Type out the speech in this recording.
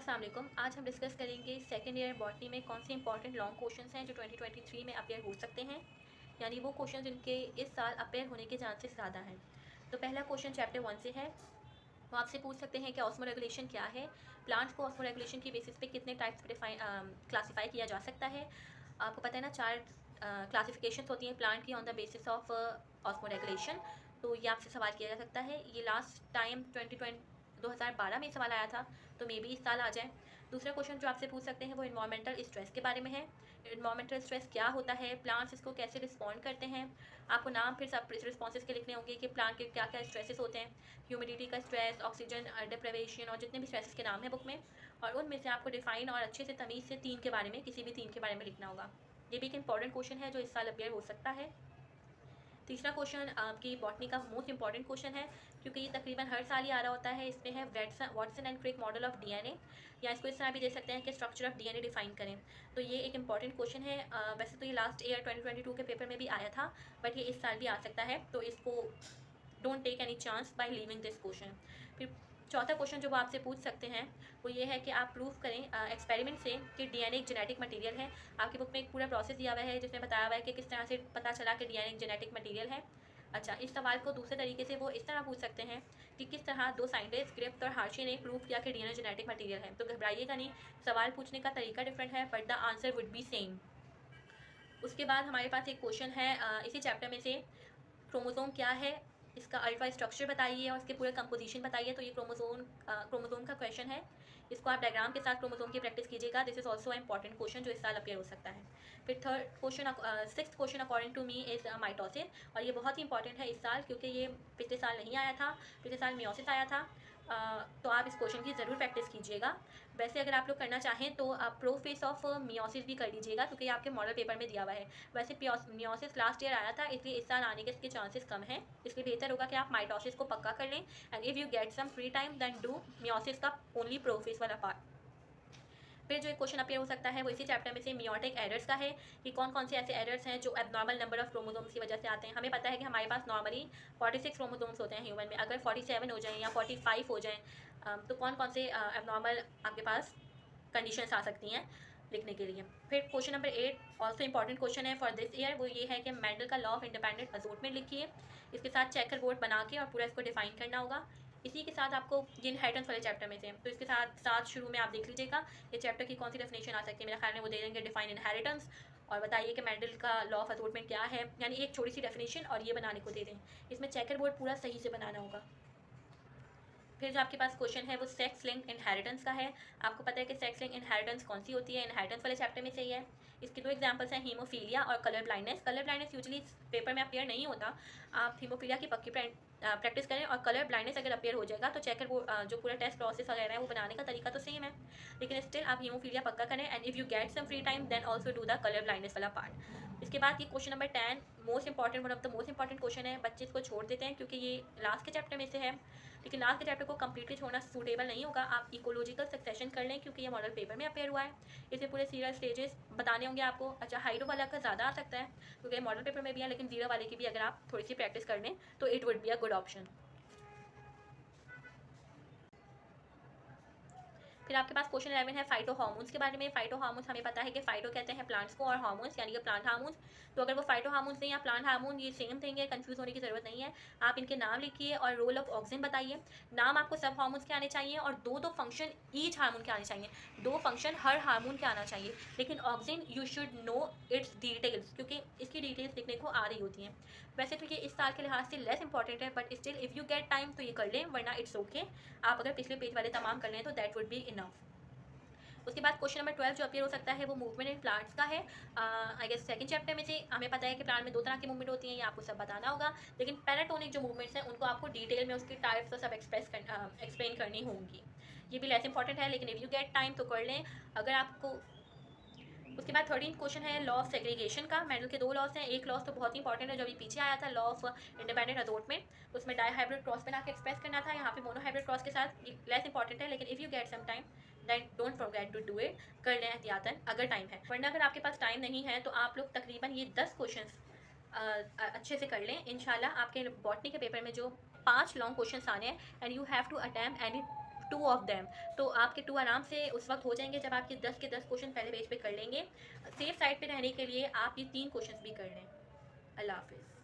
अस्सलाम वालेकुम। आज हम डिस्कस करेंगे सेकंड ईयर बॉटनी में कौन से इंपॉर्टेंट लॉन्ग क्वेश्चंस हैं जो 2023 में अपेयर हो सकते हैं, यानी वो क्वेश्चन जिनके इस साल अपेयर होने के चांसेस ज़्यादा हैं। तो पहला क्वेश्चन चैप्टर 1 से है। वो आपसे पूछ सकते हैं कि ऑस्मो रेगुलेशन क्या है, प्लांट्स को ऑस्मो रेगुलेशन की बेसिस पे कितने टाइप्स पे क्लासीफाई किया जा सकता है। आपको पता है ना, 4 क्लासिफिकेशंस होती हैं प्लांट की on the basis of osmo regulation. तो ये आपसे सवाल किया जा सकता है। ये लास्ट टाइम 2012 में सवाल आया था, तो मे बी इस साल आ जाए। दूसरा क्वेश्चन जो आपसे पूछ सकते हैं वो इन्वायरमेंटल स्ट्रेस के बारे में है। इन्वायरमेंटल स्ट्रेस क्या होता है, प्लांट्स इसको कैसे रिस्पॉन्ड करते हैं। आपको नाम फिर सब रिस्पॉन्सेज के लिखने होंगे कि प्लांट के क्या क्या स्ट्रेसेस होते हैं, ह्यूमिडिटी का स्ट्रेस, ऑक्सीजन डिप्राइवेशन और जितने भी स्ट्रेसेस के नाम हैं बुक में, और उनमें से आपको डिफाइन और अच्छे से तमीज़ से 3 के बारे में, किसी भी 3 के बारे में लिखना होगा। ये भी एक इंपॉर्टेंट क्वेश्चन है जो इस साल अपेयर हो सकता है। तीसरा क्वेश्चन आपकी बॉटनी का मोस्ट इंपॉर्टेंट क्वेश्चन है, क्योंकि ये तकरीबन हर साल ही आ रहा होता है। इसमें है Watson and Crick model of DNA, या इसको इस तरह भी दे सकते हैं कि स्ट्रक्चर ऑफ डीएनए डिफाइन करें। तो ये एक इंपॉर्टेंट क्वेश्चन है। वैसे तो ये लास्ट ईयर 2022 के पेपर में भी आया था, बट ये इस साल भी आ सकता है, तो इसको don't take any chance by leaving this question. फिर चौथा क्वेश्चन जो वो आपसे पूछ सकते हैं वो ये है कि आप प्रूव करें एक्सपेरिमेंट से कि डीएनए एक जेनेटिक मटेरियल है। आपकी बुक में एक पूरा प्रोसेस दिया हुआ है जिसमें बताया हुआ है कि किस तरह से पता चला कि डीएनए एक जेनेटिक मटेरियल है। अच्छा, इस सवाल को दूसरे तरीके से वो इस तरह पूछ सकते हैं कि किस तरह दो साइंटिस्ट ग्रिफ्थ और हार्शी ने प्रूव किया कि डीएनए जेनेटिक मटेरियल है। तो घबराइएगा नहीं, सवाल पूछने का तरीका डिफरेंट है but the answer would be same. उसके बाद हमारे पास एक क्वेश्चन है इसी चैप्टर में से, क्रोमोसोम क्या है, इसका अल्फा स्ट्रक्चर बताइए और इसके पूरे कंपोजिशन बताइए। तो ये क्रोमोसोम का क्वेश्चन है। इसको आप डायग्राम के साथ क्रोमोसोम की प्रैक्टिस कीजिएगा। This is also important question जो इस साल अपेयर हो सकता है। फिर sixth question according to me is mitosis, और ये बहुत ही इंपॉर्टेंट है इस साल, क्योंकि ये पिछले साल नहीं आया था। पिछले साल मियोसिस आया था। तो आप इस क्वेश्चन की ज़रूर प्रैक्टिस कीजिएगा। वैसे अगर आप लोग करना चाहें तो आप प्रोफेस ऑफ मियोसिस भी कर लीजिएगा, क्योंकि आपके मॉडल पेपर में दिया हुआ है। वैसे मियोसिस लास्ट ईयर आया था, इसलिए इस साल आने के इसके चांसेस कम हैं। इसलिए बेहतर होगा कि आप माइटोसिस को पक्का कर लें, and if you get some free time then do meiosis का ओनली प्रोफेस वाला पार्ट। फिर जो एक क्वेश्चन अपेयर हो सकता है वो इसी चैप्टर में से मियोटिक एरर्स का है, कि कौन कौन से ऐसे एरर्स हैं जो एबनॉर्मल नंबर ऑफ क्रोमोसोम्स की वजह से आते हैं। हमें पता है कि हमारे पास नॉर्मली 46 क्रोमोसोम्स होते हैं ह्यूमन में। अगर 47 हो जाएँ या 45 हो जाएँ, तो कौन कौन से एबनॉर्मल आपके पास कंडीशंस आ सकती हैं लिखने के लिए। फिर question number 8 also important question है फॉर दिस ईयर। वो ये है कि मेंडल का लॉ ऑफ इंडिपेंडेंट असोर्टमेंट लिखिए। इसके साथ चेकर बोर्ड बना के और पूरा इसको डिफाइन करना होगा। इसी के साथ आपको ये इनहेरिटेंस वाले चैप्टर में से, तो इसके साथ साथ शुरू में आप देख लीजिएगा ये चैप्टर की कौन सी डेफिनेशन आ सकती है। मेरा ख्याल में वो दे देंगे डिफाइन इनहेरिटेंस, और बताइए कि मेंडल का लॉ ऑफ असोर्टमेंट क्या है, यानी एक छोटी सी डेफिनेशन और ये बनाने को दे दें। इसमें चेकर बोर्ड पूरा सही से बनाना होगा। फिर जो आपके पास क्वेश्चन है वो सेक्स लिंक्ड इनहेरिटेंस का है। आपको पता है कि सेक्स लिंक्ड इनहेरिटेंस कौन सी होती है, इनहेरिटेंस वाले चैप्टर में से ही है। इसके दो एग्जांपल्स हैं, हीमोफीलिया और colour blindness. Colour blindness usually paper में अपेयर नहीं होता। आप हीमोफीलिया की पक्की प्रैक्टिस करें, और कलर ब्लाइंडनेस अगर अपेयर हो जाएगा तो चेकर वो जो पूरा टेस्ट प्रोसेस वगैरह है वो बनाने का तरीका तो सेम है, लेकिन स्टिल आप हीमोफीलिया पक्का करें, and if you get some free time then also do the colour blindness वाला पार्ट। इसके बाद ये question number 10 most important, one of the most important question है। बच्चे इसको छोड़ देते हैं क्योंकि ये लास्ट के चैप्टर में से है, लेकिन लास्ट के चैप्टर को कंप्लीटली छोड़ना सूटेबल नहीं होगा। आप इकोलॉजिकल सक्सेशन कर लें, क्योंकि ये मॉडल पेपर में अपेयर हुआ है। इसमें पूरे सीरियल स्टेजेस बताने होंगे आपको। अच्छा, हाइड्रो वाला का ज़्यादा आ सकता है क्योंकि मॉडल पेपर में भी है, लेकिन जीरो वाले की भी अगर आप थोड़ी सी प्रैक्टिस कर लें तो it would be a good option. फिर आपके पास क्वेश्चन 11 है फाइटो हार्मोन्स के बारे में। फाइटो हार्मोन्स हमें पता है कि फाइटो कहते हैं प्लांट्स को, और हार्मोन्स यानी कि प्लांट हार्मोन्स। तो अगर वो फाइटो हार्मोन्स हैं या प्लांट हार्मोन, ये सेम थिंग है, कंफ्यूज होने की जरूरत नहीं है। आप इनके नाम लिखिए और रोल ऑफ ऑक्सीजन बताइए। नाम आपको सब हार्मोन्स के आने चाहिए, और दो दो फंक्शन ईच हार्मोन के आने चाहिए। दो फंक्शन हर हार्मोन के आना चाहिए, लेकिन oxygen you should know it's details, क्योंकि इसकी डिटेल्स लिखने को आ रही होती हैं। वैसे तो ये इस साल के लिहाज से लेस इंपॉर्टेंट है, but still if you get time तो ये कर लें, वरना इट्स ओके। आप अगर पिछले पेज वाले तमाम कर लें तो दैट वुड बी इनफ। उसके बाद क्वेश्चन नंबर 12 जो अपियर हो सकता है वो मूवमेंट इन प्लांट्स का है। आई गेस सेकंड चैप्टर में से हमें पता है कि प्लांट में दो तरह की मूवमेंट होती हैं, ये आपको सब बताना होगा, लेकिन पैराटोनिक जो मूवमेंट्स हैं उनको आपको डिटेल में उसकी टाइप्स और सब एक्सप्लेन करनी होंगी। ये भी लेस इंपॉर्टेंट है, लेकिन इफ़ यू गेट टाइम तो कर लें अगर आपको। उसके बाद 13 क्वेश्चन है लॉ ऑफ सेग्रीगेशन का। मेंडल के दो लॉस हैं। एक लॉस तो बहुत ही इंपॉर्टेंट है जो अभी पीछे आया था, लॉ ऑफ इंडिपेंडेंट असोर्टमेंट। तो उसमें डाईहाइब्रिड क्रॉस बना के एक्सप्रेस करना था, यहाँ पे मोनोहाइब्रिड क्रॉस के साथ। लेस इंपॉर्टेंट है, लेकिन if you get some time then don't forget to do it. कर लें एहतियातन अगर टाइम है, वरना अगर आपके पास टाइम नहीं है तो आप लोग तकरीबन ये 10 क्वेश्चन अच्छे से कर लें। इंशाल्लाह आपके बॉटनी के पेपर में जो 5 लॉन्ग क्वेश्चन आने हैं, and you have to attempt any two of them. तो आपके 2 आराम से उस वक्त हो जाएंगे जब आपके 10 के 10 क्वेश्चन पहले पेज पे कर लेंगे। सेफ साइड पे रहने के लिए आप ये 3 क्वेश्चन भी कर लें। अल्लाह हाफिज़।